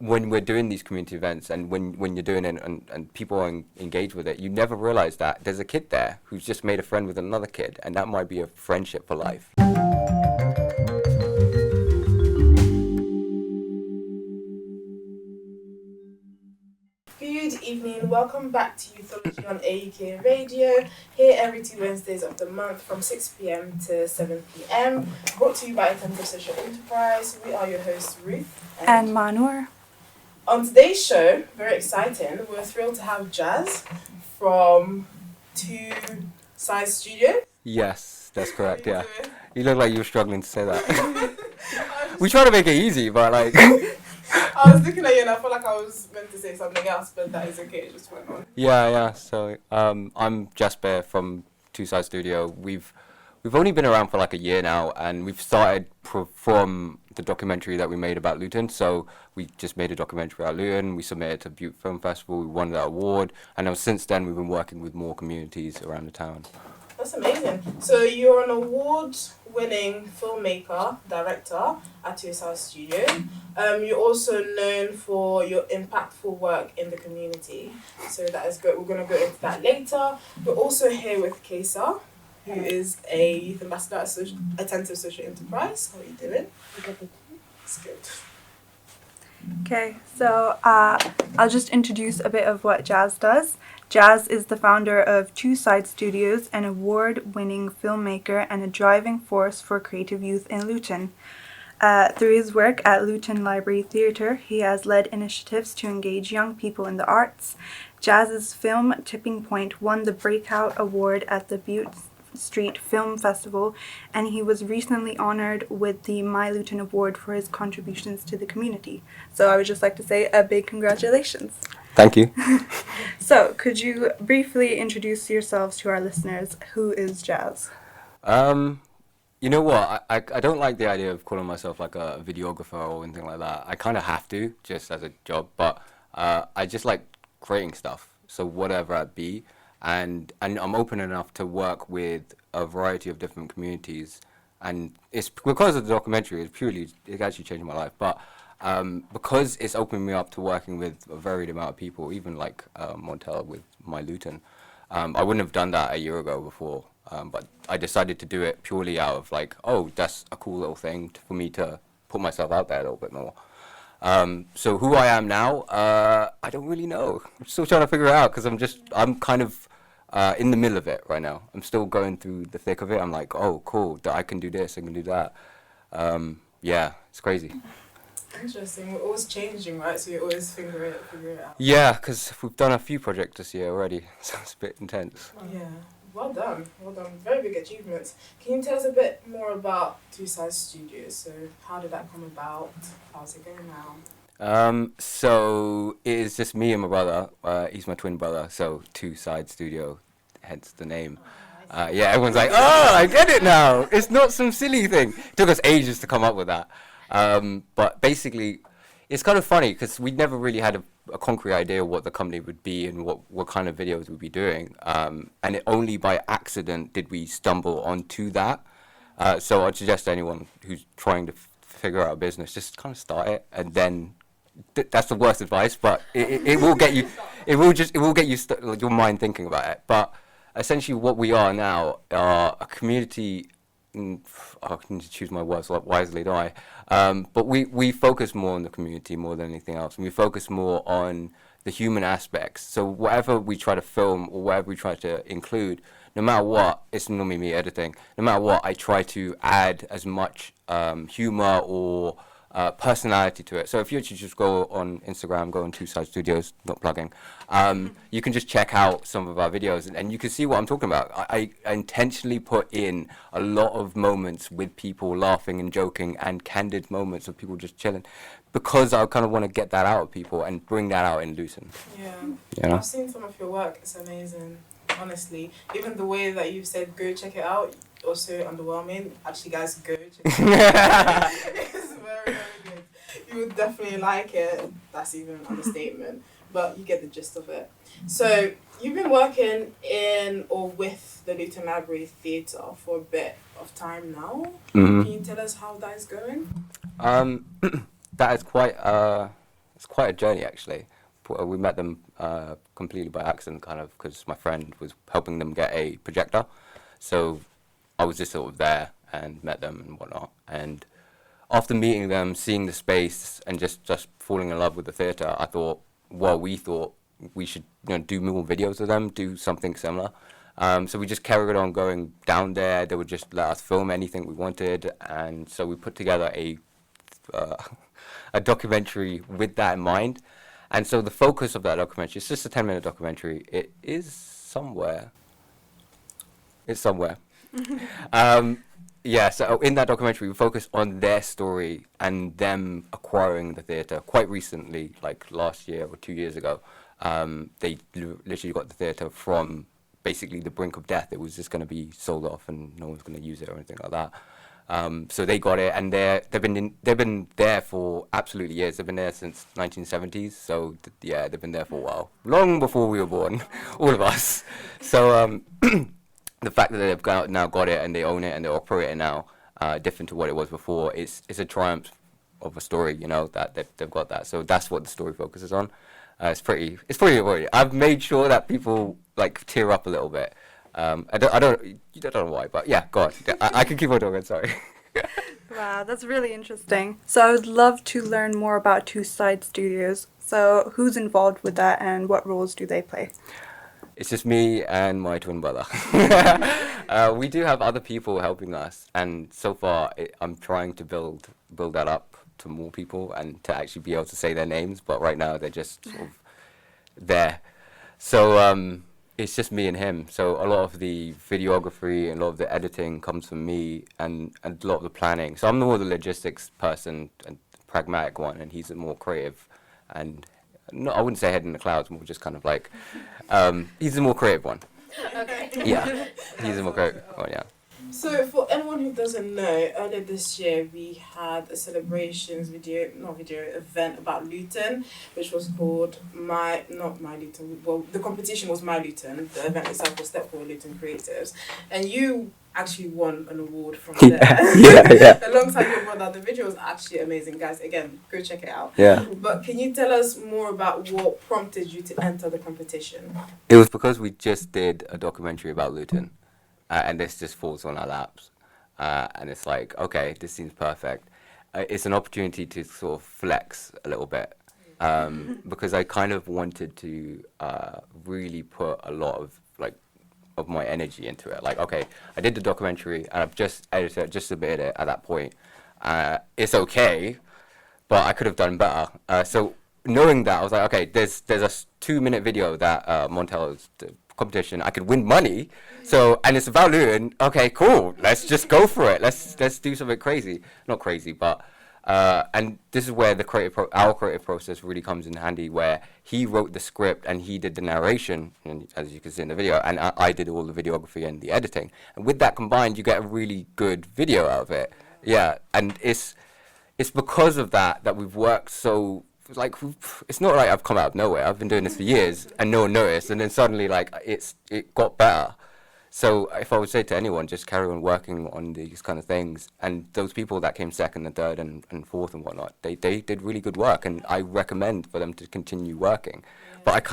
when we're doing these community events and when you're doing it and people are engaged with it, you never realize that there's a kid there who's just made a friend with another kid, and that might be a friendship for life. Good evening, welcome back to Youthology on AUK Radio, here every 2 Wednesdays of the month from 6 p.m. to 7 p.m. Brought to you by Attempted Social Enterprise. We are your hosts, Ruth and Manur. On today's show, very exciting, we're thrilled to have Jazz from Two Sides Studio. Yes, that's correct, yeah. You look like you were struggling to say that. We try to make it easy, but like... I was looking at you and I felt like I was meant to say something else, but that is okay, it just went on. Yeah, so I'm Jasbir from Two Sides Studio. We've only been around for like a year now, and we've started from the documentary that we made about Luton. So we just made a documentary about Luton, we submitted to Butte Film Festival, we won that award, and now since then we've been working with more communities around the town. That's amazing. So you're an award-winning filmmaker, director at Two Sides Studio. You're also known for your impactful work in the community. So that is good. We're going to go into that later. We're also here with Kesa, who is a youth ambassador at Attentive Social Enterprise. How are you doing? It's good. Okay, so I'll just introduce a bit of what Jazz does. Jazz is the founder of Two Sides Studios, an award-winning filmmaker and a driving force for creative youth in Luton. Through his work at Luton Library Theatre, he has led initiatives to engage young people in the arts. Jazz's film Tipping Point won the Breakout Award at the Butte Street Film Festival, and he was recently honoured with the My Luton Award for his contributions to the community. So I would just like to say a big congratulations. Thank you. So, could you briefly introduce yourselves to our listeners? Who is Jazz? You know what? I don't like the idea of calling myself like a videographer or anything like that. I kind of have to, just as a job, but I just like creating stuff. So whatever it be, and I'm open enough to work with a variety of different communities. And it's because of the documentary. It actually changed my life, but. Because it's opened me up to working with a varied amount of people, even like Montel with My Luton. I wouldn't have done that a year ago before, but I decided to do it purely out of like, oh, that's a cool little thing for me to put myself out there a little bit more. So who I am now, I don't really know. I'm still trying to figure it out because I'm kind of in the middle of it right now. I'm still going through the thick of it. I'm like, oh, cool, I can do this, I can do that. Yeah, it's crazy. Interesting. We're always changing, right? So you always figure it out. Yeah, because we've done a few projects this year already, so it's a bit intense. Yeah. Well done. Very big achievements. Can you tell us a bit more about Two Sides Studios? So how did that come about? How's it going now? So it is just me and my brother. He's my twin brother, so Two Sides Studio, hence the name. Yeah, everyone's like, oh, I get it now. It's not some silly thing. It took us ages to come up with that. But basically, it's kind of funny because we never really had a concrete idea of what the company would be and what kind of videos we'd be doing. And only by accident did we stumble onto that. So I'd suggest to anyone who's trying to figure out a business, just kind of start it. And then that's the worst advice, but it will get you, it will get you your mind thinking about it. But essentially what we are now are a community. I need to choose my words wisely, don't I? But we focus more on the community more than anything else. And we focus more on the human aspects. So whatever we try to film or whatever we try to include, no matter what, it's normally me editing, no matter what, I try to add as much humor or personality to it. So if you actually just go on Instagram, go on Two Sides Studios, not plugging, you can just check out some of our videos and you can see what I'm talking about. I intentionally put in a lot of moments with people laughing and joking and candid moments of people just chilling because I kind of want to get that out of people and bring that out in Luton. Yeah. You know? I've seen some of your work. It's amazing, honestly. Even the way that you've said, go check it out, also underwhelming. Actually, guys, go check it out. It's very, very good. You would definitely like it. That's even an understatement. But you get the gist of it. So you've been working in or with the Luton Library Theatre for a bit of time now. Mm-hmm. Can you tell us how that is going? That is quite it's quite a journey actually. We met them completely by accident, kind of, because my friend was helping them get a projector. So I was just sort of there and met them and whatnot. And after meeting them, seeing the space, and just falling in love with the theatre, we thought we should do more videos of them, do something similar. So we just carried on going down there. They would just let us film anything we wanted, and so we put together a documentary with that in mind. And so the focus of that documentary, it's just a 10-minute documentary. It's somewhere. Yeah, so in that documentary, we focus on their story and them acquiring the theatre quite recently, like last year or 2 years ago. They literally got the theatre from basically the brink of death. It was just going to be sold off and no one's going to use it or anything like that. So they got it, and they've been there for absolutely years. They've been there since 1970s. So yeah, they've been there for a while, long before we were born, all of us. So the fact that they've now got it and they own it and they operate it now, different to what it was before, it's a triumph of a story. That they've got that. So that's what the story focuses on. It's pretty avoided. I've made sure that people like tear up a little bit. I don't know why, but yeah, go on. I can keep on talking, sorry. Wow, that's really interesting. So I would love to learn more about Two Side Studios. So who's involved with that and what roles do they play? It's just me and my twin brother. We do have other people helping us, and so far I'm trying to build that up to more people and to actually be able to say their names, but right now they're just sort of there. So it's just me and him. So a lot of the videography and a lot of the editing comes from me, and a lot of the planning. So I'm more the logistics person and pragmatic one, and he's the more creative and I wouldn't say head in the clouds, more just kind of like he's the more creative one. Okay. Yeah, he's the more creative one, yeah. So for anyone who doesn't know, earlier this year we had a event about Luton, which was called not My Luton. Well, the competition was My Luton. The event itself was Step Forward Luton Creatives, and you actually won an award from there. Yeah. Alongside your brother. The video was actually amazing, guys. Again, go check it out. Yeah. But can you tell us more about what prompted you to enter the competition? It was because we just did a documentary about Luton. And this just falls on our laps. And it's like, okay, this seems perfect. It's an opportunity to sort of flex a little bit. Because I kind of wanted to really put a lot of my energy into it. Like, okay, I did the documentary and I've just edited it, just submitted it at that point. It's okay, but I could have done better. So knowing that, I was like, okay, there's a 2-minute video that Montel's competition, I could win money. So, and it's about Luton. Okay, cool. Let's just go for it. Let's do something crazy. Not crazy, but and this is where our creative process really comes in handy, where he wrote the script and he did the narration, and as you can see in the video, and I did all the videography and the editing. And with that combined, you get a really good video out of it. Yeah, and it's because of that we've worked so. Like, it's not like I've come out of nowhere. I've been doing this for years and no one noticed, and then suddenly it got better. So if I would say to anyone, just carry on working on these kind of things, and those people that came second and third and fourth and whatnot, they did really good work, and I recommend for them to continue working. Yeah. But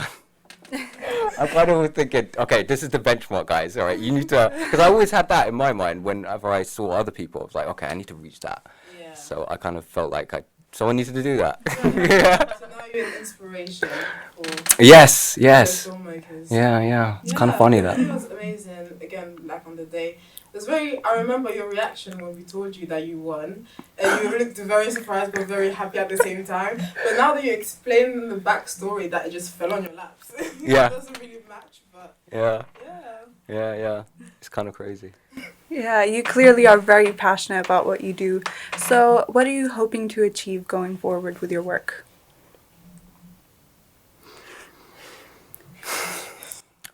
I'm kind of thinking, okay, this is the benchmark, guys. All right, you need to, because I always had that in my mind whenever I saw other people. I was like, okay, I need to reach that. Yeah. So I kind of felt like someone needed to do that. Yeah. So now you're an inspiration for yes. filmmakers. Yeah. It's kind of funny that. It was amazing. Again, like on the day, I remember your reaction when we told you that you won, and you looked very surprised but very happy at the same time. But now that you explain the backstory, that it just fell on your laps. Yeah. It doesn't really match, but yeah. It's kind of crazy. Yeah, you clearly are very passionate about what you do. So what are you hoping to achieve going forward with your work?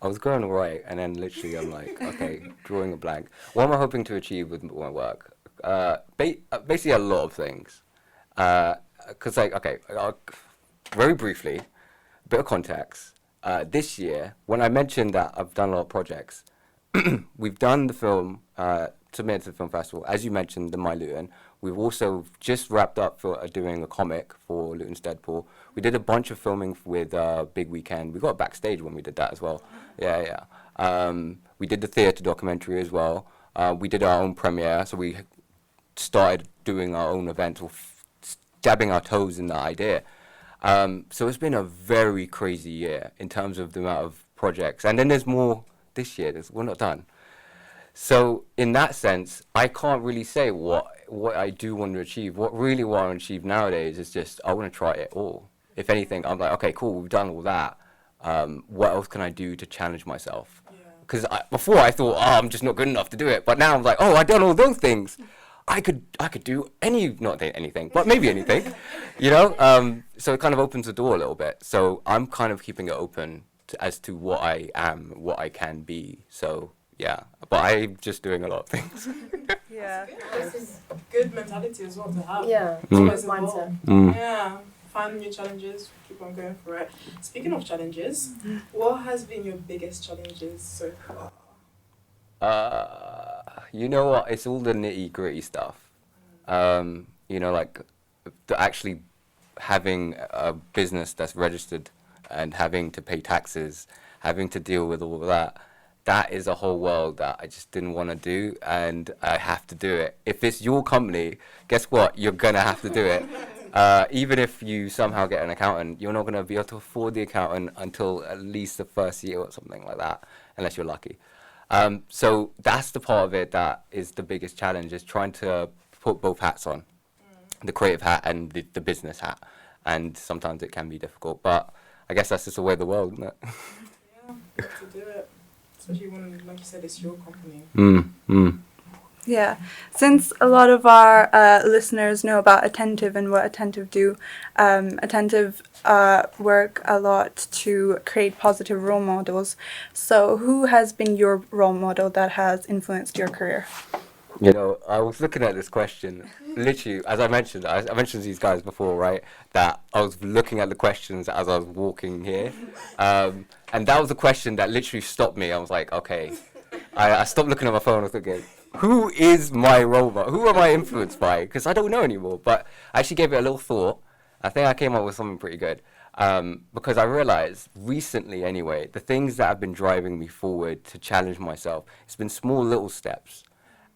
I was going right, and then literally I'm like, okay, drawing a blank. What am I hoping to achieve with my work? Basically a lot of things. Because very briefly, a bit of context. This year, when I mentioned that I've done a lot of projects, we've done the film, submitted to the film festival, as you mentioned, the My Luton. We've also just wrapped up for doing a comic for Luton's Deadpool. We did a bunch of filming with Big Weekend. We got backstage when we did that as well. Yeah. We did the theatre documentary as well. We did our own premiere, so we started doing our own events, or dabbing our toes in the idea. So it's been a very crazy year in terms of the amount of projects. And then there's more this year. We're not done. So in that sense, I can't really say what I do want to achieve. What I want to achieve nowadays is just, I want to try it all. If anything, I'm like, okay, cool, we've done all that. What else can I do to challenge myself? Because before I thought, I'm just not good enough to do it. But now I'm like, I've done all those things. I could do not anything, but maybe anything, you know? So it kind of opens the door a little bit. So I'm kind of keeping it open as to what I am, what I can be. So yeah, but I'm just doing a lot of things. Yeah. This is good mentality as well to have. Yeah, Always mindset. Yeah, find new challenges, keep on going for it. Speaking of challenges, what has been your biggest challenges so far? You know what? It's all the nitty gritty stuff. You know, like actually having a business that's registered and having to pay taxes, having to deal with all of that. That is a whole world that I just didn't want to do, and I have to do it. If it's your company, guess what? You're going to have to do it. Even if you somehow get an accountant, you're not going to be able to afford the accountant until at least the first year or something like that, unless you're lucky. So that's the part of it that is the biggest challenge, is trying to put both hats on, the creative hat and the business hat. And sometimes it can be difficult, but I guess that's just the way of the world, isn't it? Yeah, you have to do it. Especially when, like you said, it's your company. Yeah, since a lot of our listeners know about Attentive and what Attentive do, Attentive work a lot to create positive role models. So who has been your role model that has influenced your career? You know, I was looking at this question, literally, as I mentioned these guys before, right, that I was looking at the questions as I was walking here, and that was a question that literally stopped me. I was like, okay, I stopped looking at my phone. I was thinking, who is my role model? Who am I influenced by? Because I don't know anymore, but I actually gave it a little thought. I think I came up with something pretty good, because I realized recently anyway, the things that have been driving me forward to challenge myself, it's been small little steps.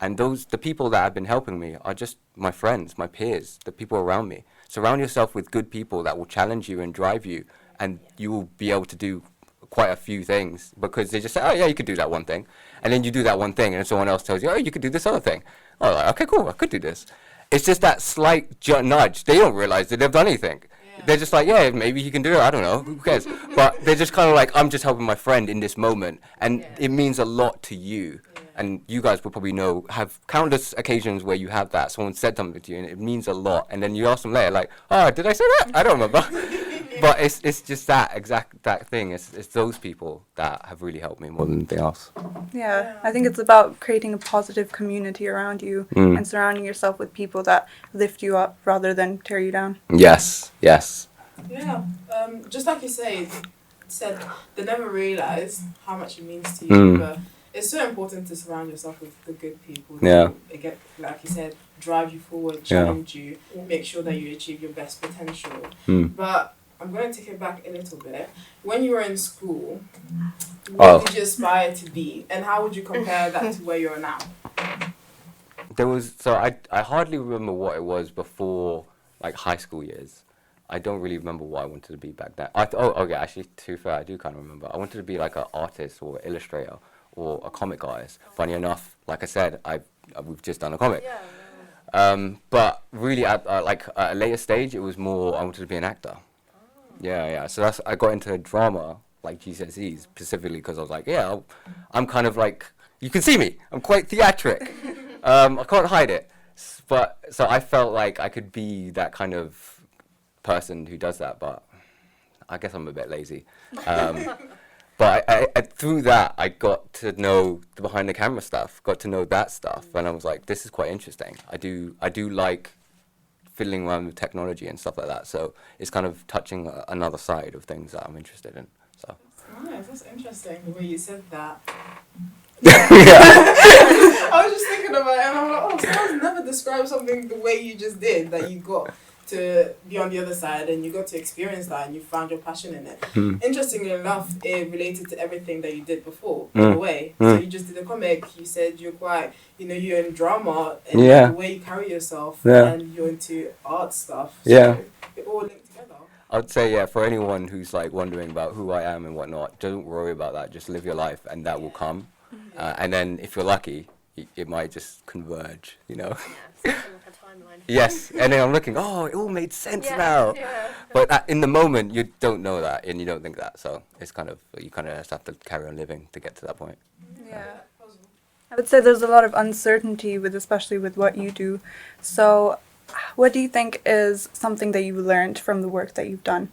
And the people that have been helping me are just my friends, my peers, the people around me. Surround yourself with good people that will challenge you and drive you, and you will be able to do quite a few things, because they just say, oh yeah, you could do that one thing. And then you do that one thing, and then someone else tells you, oh, you could do this other thing. Oh, like, okay, cool, I could do this. It's just that slight nudge. They don't realize that they've done anything. Yeah. They're just like, yeah, maybe he can do it, I don't know, who cares? But they're just kind of like, I'm just helping my friend in this moment, and it means a lot to you. And you guys will probably know, have countless occasions where you have that. Someone said something to you and it means a lot. And then you ask them later, like, oh, did I say that? I don't remember. But it's just that thing. It's those people that have really helped me more than anything else. Yeah, I think it's about creating a positive community around you and surrounding yourself with people that lift you up rather than tear you down. Yes. Yeah, just like you said, they never realize how much it means to you. But it's so important to surround yourself with the good people. Yeah. Again, like you said, drive you forward, challenge you, make sure that you achieve your best potential. But I'm going to take it back a little bit. When you were in school, what did you aspire to be? And how would you compare that to where you are now? I hardly remember what it was before, like, high school years. I don't really remember what I wanted to be back then. Actually, to be fair, I do kind of remember. I wanted to be like an artist or illustrator or a comic artist. Funny enough, like I said, we've just done a comic. But really, at a later stage, it was more I wanted to be an actor. Yeah. So I got into drama, like GCSEs, specifically because I was like, I'm kind of like, you can see me. I'm quite theatric. I can't hide it. But so I felt like I could be that kind of person who does that, but I guess I'm a bit lazy. But I through that, I got to know the behind the camera stuff, got to know that stuff, and I was like, this is quite interesting. I do like fiddling around with technology and stuff like that, so it's kind of touching another side of things that I'm interested in. So. Nice, that's interesting the way you said that. Yeah. I was just thinking about it, and I'm like, someone's never described something the way you just did, that you got to be on the other side and you got to experience that and you found your passion in it. Interestingly enough, it related to everything that you did before, in a way. So you just did a comic, you said you're quite, you're in drama and the way you carry yourself and you're into art stuff. So it all linked together. I'd say, for anyone who's like wondering about who I am and whatnot, don't worry about that. Just live your life and that will come. And then if you're lucky, it might just converge, Yeah, something like a timeline. Yes, and then I'm looking, it all made sense now. Yeah. But in the moment, you don't know that and you don't think that. So it's you kind of just have to carry on living to get to that point. Yeah. I would say there's a lot of uncertainty especially with what you do. So what do you think is something that you learned from the work that you've done?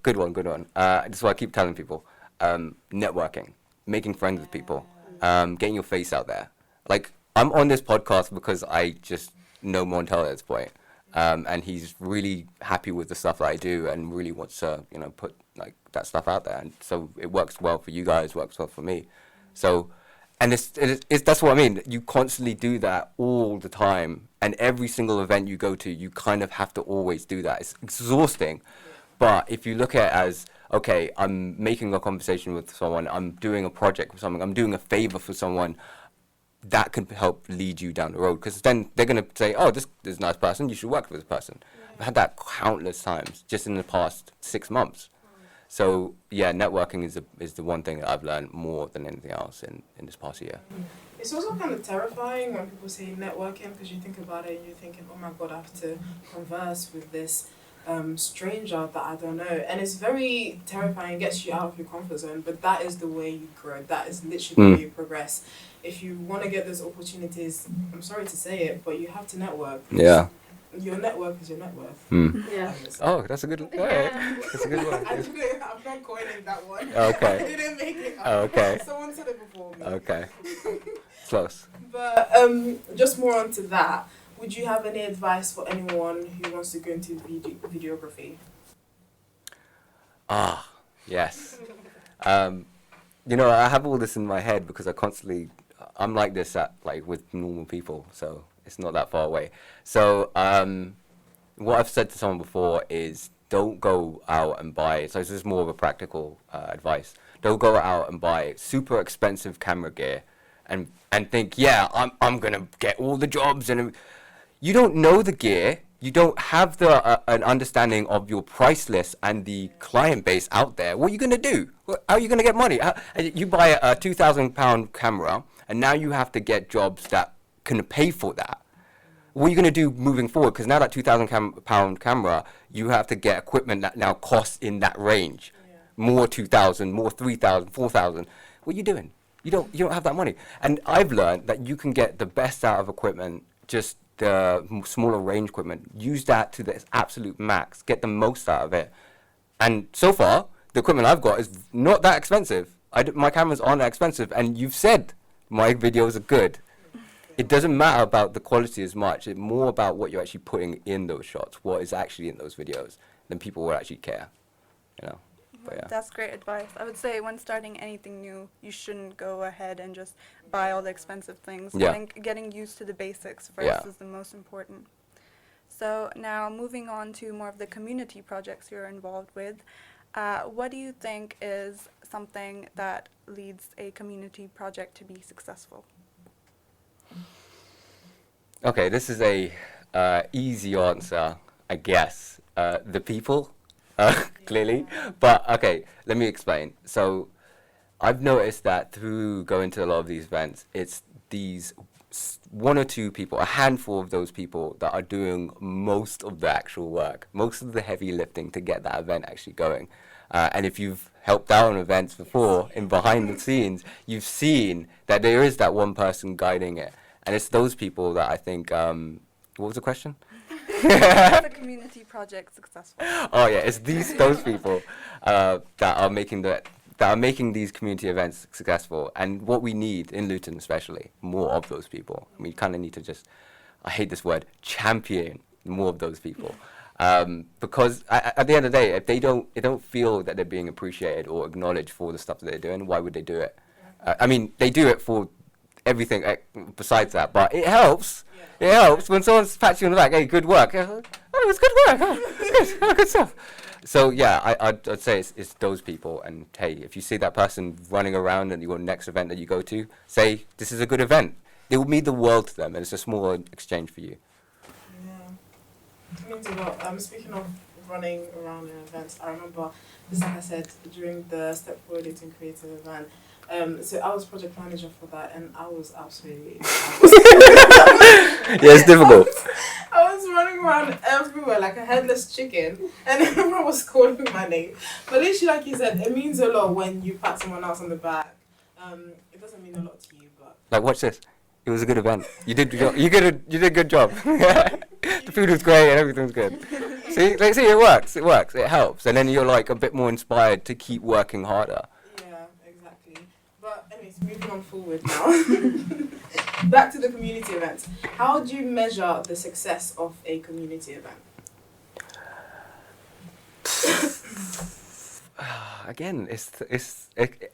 Good one. This is what I keep telling people. Networking, making friends with people, getting your face out there. Like, I'm on this podcast because I just know Montel at this point. And he's really happy with the stuff that I do and really wants to, put like that stuff out there. And so it works well for you guys, works well for me. So, and that's what I mean. You constantly do that all the time. And every single event you go to, you kind of have to always do that. It's exhausting. But if you look at it as, okay, I'm making a conversation with someone, I'm doing a project with someone, I'm doing a favor for someone, that could help lead you down the road. Because then they're going to say, this is a nice person, you should work with this person. I've had that countless times just in the past 6 months. So, networking is the one thing that I've learned more than anything else in this past year. It's also kind of terrifying when people say networking because you think about it and you're thinking, oh my God, I have to converse with this stranger that I don't know. And it's very terrifying, gets you out of your comfort zone, but that is the way you grow. That is literally the way you progress. If you want to get those opportunities, I'm sorry to say it, but you have to network. Yeah. Your network is your net worth. Yeah. Oh, that's a good one. Yeah. That's a good one. I'm not coining that one. Okay. I didn't make it up. Okay. Someone said it before me. Okay. Close. But just more onto that, would you have any advice for anyone who wants to go into videography? Yes. I have all this in my head because I'm like this with normal people, so it's not that far away. So what I've said to someone before is don't go out and buy, so this is more of a practical advice, don't go out and buy super expensive camera gear and think, I'm going to get all the jobs. And you don't know the gear. You don't have an understanding of your price list and the client base out there. What are you going to do? How are you going to get money? You buy a £2,000 camera, and now you have to get jobs that can pay for that. What are you going to do moving forward? Because now that £2,000 camera, you have to get equipment that now costs in that range. Yeah. More 2,000, more 3,000, 4,000. What are you doing? You don't have that money. And I've learned that you can get the best out of equipment, just the smaller range equipment, use that to the absolute max, get the most out of it. And so far, the equipment I've got is not that expensive. My cameras aren't that expensive, and you've said my videos are good. It doesn't matter about the quality as much. It's more about what you're actually putting in those shots, what is actually in those videos, then people will actually care, But yeah. That's great advice. I would say when starting anything new, you shouldn't go ahead and just buy all the expensive things. Yeah. I think getting used to the basics first is the most important. So now moving on to more of the community projects you're involved with, what do you think is something that leads a community project to be successful? Okay, this is a easy answer, I guess. The people. Clearly, but okay, let me explain. So I've noticed that through going to a lot of these events, it's these one or two people, a handful of those people that are doing most of the actual work, most of the heavy lifting to get that event actually going. And if you've helped out on events before in behind the scenes, you've seen that there is that one person guiding it. And it's those people that I think, what was the question? The community project successful. Oh yeah, it's those people that are making these community events successful. And what we need in Luton, especially, more of those people. We kind of need to just, I hate this word, champion more of those people. Because at the end of the day, if they don't feel that they're being appreciated or acknowledged for the stuff that they're doing, why would they do it? I mean, they do it for everything besides that, but it helps. It helps when someone pats you on the back. Hey, good work. Oh, it's good work. Oh, good, oh, good stuff. So yeah, I'd say it's those people. And hey, if you see that person running around at your next event that you go to, say this is a good event. It will mean the world to them, and it's a small exchange for you. Yeah, it means a lot. Speaking of running around in events, I remember, just like I said, during the Step Forward Dating Creative event. So I was project manager for that, and I was absolutely. Yeah, it's difficult. I was running around everywhere like a headless chicken, and everyone was calling my name. But literally, like you said, it means a lot when you pat someone else on the back. It doesn't mean a lot to you, but Like, watch this. It was a good event. You did a good job. The food was great and everything was good. See, it works. It works. It helps, and then you're like a bit more inspired to keep working harder. yeah, exactly. But anyways, moving on forward now. Back to the community events. How do you measure the success of a community event? Again,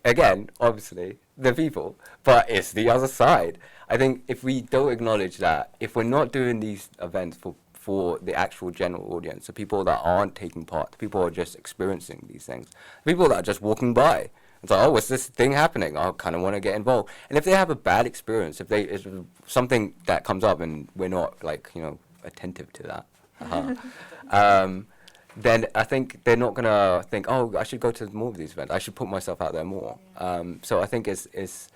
again, obviously, the people, but it's the other side. I think if we don't acknowledge that, if we're not doing these events for the actual general audience, the people that aren't taking part, the people who are just experiencing these things, the people that are just walking by, it's like, oh, what's this thing happening? I kind of want to get involved. And if they have a bad experience, if something that comes up and we're not like, attentive to that, then I think they're not gonna think, oh, I should go to more of these events. I should put myself out there more. So I think it's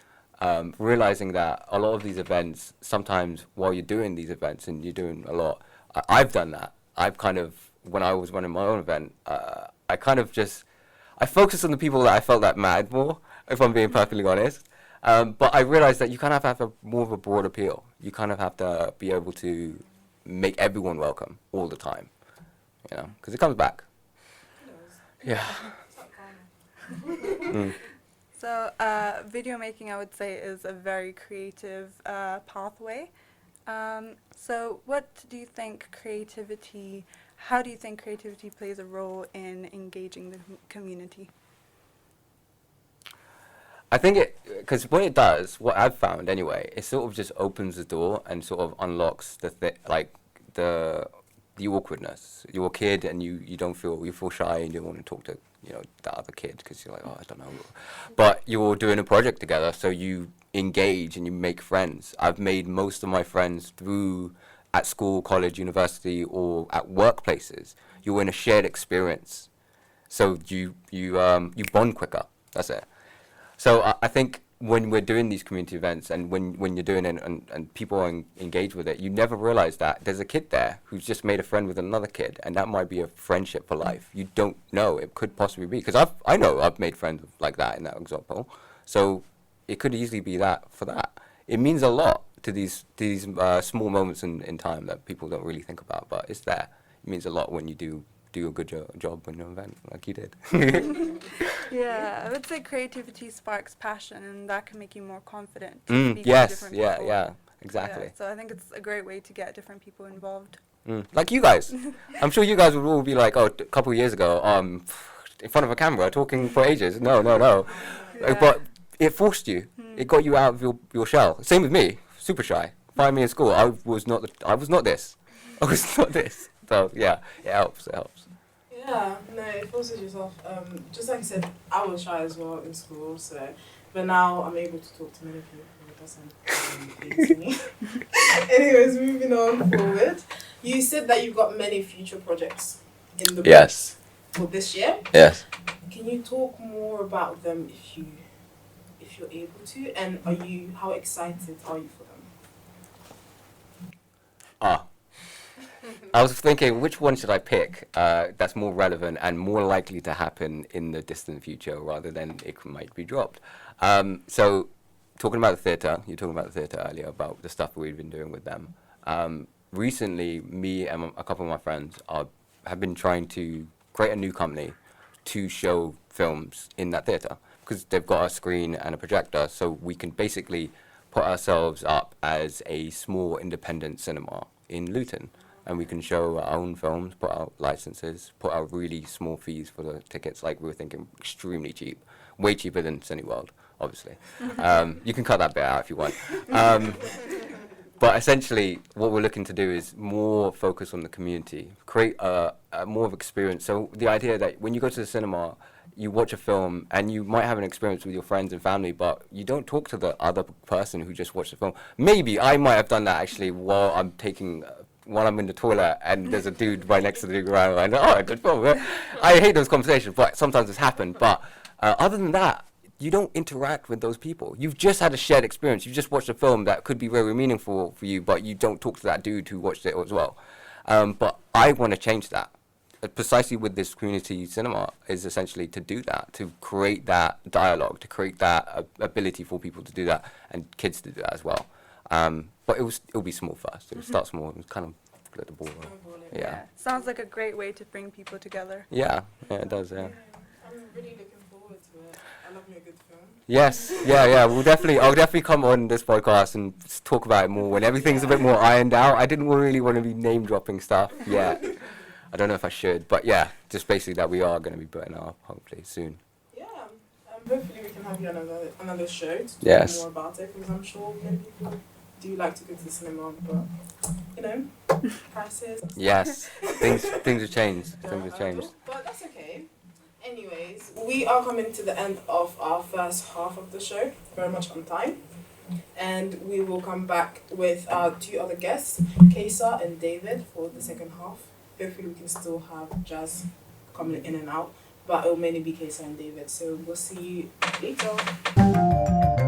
realizing that a lot of these events, sometimes while you're doing these events and you're doing a lot, I've done that. I've kind of, when I was running my own event, I focused on the people that I felt that mattered more, if I'm being perfectly honest. But I realized that you kind of have to have more of a broad appeal. You kind of have to be able to make everyone welcome all the time, because it comes back. Yeah. So video making, I would say, is a very creative pathway. So what do you think how do you think creativity plays a role in engaging the community? I think because what it does, what I've found anyway, it sort of just opens the door and sort of unlocks the awkwardness. You're a kid and you feel shy and you don't want to talk to the other kid because you're like, oh, I don't know. But you're doing a project together, so you engage and you make friends. I've made most of my friends at school, college, university, or at workplaces. You're in a shared experience, so you bond quicker. That's it. So I think when we're doing these community events and when you're doing it and people are engaged with it, you never realize that there's a kid there who's just made a friend with another kid, and that might be a friendship for life. You don't know. It could possibly be, because I know I've made friends like that in that example. So it could easily be that for that. It means a lot to these small moments in time that people don't really think about, but it's there. It means a lot when you do a good job in an event like you did. Yeah, I would say creativity sparks passion, and that can make you more confident. Yes, yeah, exactly. Yeah, so I think it's a great way to get different people involved. Like you guys. I'm sure you guys would all be like, oh, a couple of years ago, in front of a camera, talking for ages. No. Yeah. But it forced you. It got you out of your shell. Same with me. Super shy. Find me in school. I was not this. So yeah, it helps. Yeah, no, it forces yourself. Just like I said, I was shy as well in school, but now I'm able to talk to many people. It doesn't faze me. Anyways, moving on forward. You said that you've got many future projects in the Yes. for this year. Yes. Can you talk more about them if you're able to, and how excited are you for them? I was thinking, which one should I pick that's more relevant and more likely to happen in the distant future rather than it might be dropped. So, talking about the theatre, you were talking about the theatre earlier, about the stuff we've been doing with them. Recently, me and a couple of my friends have been trying to create a new company to show films in that theatre, because they've got a screen and a projector, so we can basically put ourselves up as a small independent cinema in Luton. And we can show our own films, put out licenses, put out really small fees for the tickets. Like, we were thinking extremely cheap, way cheaper than Cineworld. obviously. You can cut that bit out if you want. But essentially, what we're looking to do is more focus on the community, create a more of experience. So the idea that when you go to the cinema, you watch a film and you might have an experience with your friends and family, but you don't talk to the other person who just watched the film. Maybe I might have done that actually while I'm in the toilet and there's a dude right next to the ground and good film. I hate those conversations, but sometimes it's happened. But other than that, you don't interact with those people. You've just had a shared experience. You've just watched a film that could be very meaningful for you, but you don't talk to that dude who watched it as well. But I want to change that. Precisely with this community cinema is essentially to do that, to create that dialogue, to create that ability for people to do that and kids to do that as well. But it'll be small first. It'll start small and kind of let the ball roll. Yeah. Sounds like a great way to bring people together. Yeah, it does, yeah. I'm really looking forward to it. I love me a good film. Yes, yeah. I'll definitely come on this podcast and talk about it more when everything's a bit more ironed out. I didn't really want to be name dropping stuff yet. I don't know if I should, but yeah, just basically that we are going to be putting up hopefully soon. Yeah, hopefully we can have you on another show to talk more about it, because I'm sure many people do like to go to the cinema, but prices. Yes, things have changed. Things have changed. But that's okay. Anyways, we are coming to the end of our first half of the show, very much on time. And we will come back with our two other guests, Kesa and David, for the second half. Hopefully we can still have Jazz coming in and out, but it will mainly be Kesa and David. So we'll see you later.